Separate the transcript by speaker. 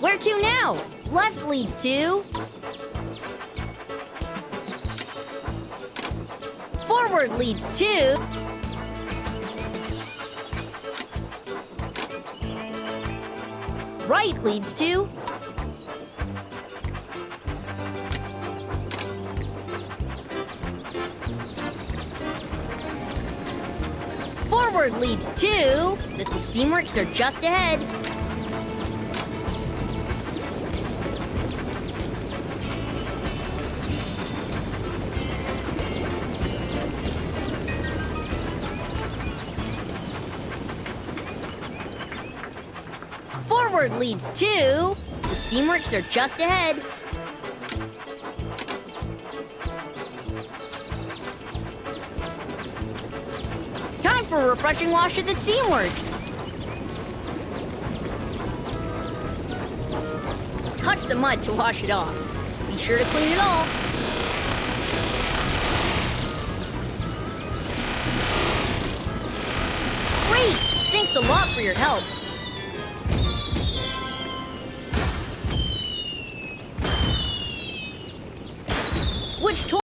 Speaker 1: Where to now? Left leads to... Forward leads to... Right leads to... Forward leads to... The steamworks are just ahead. Forward leads to... The steamworks are just ahead. Time for a refreshing wash at the steamworks. Touch the mud to wash it off. Be sure to clean it all. Great! Thanks a lot for your help.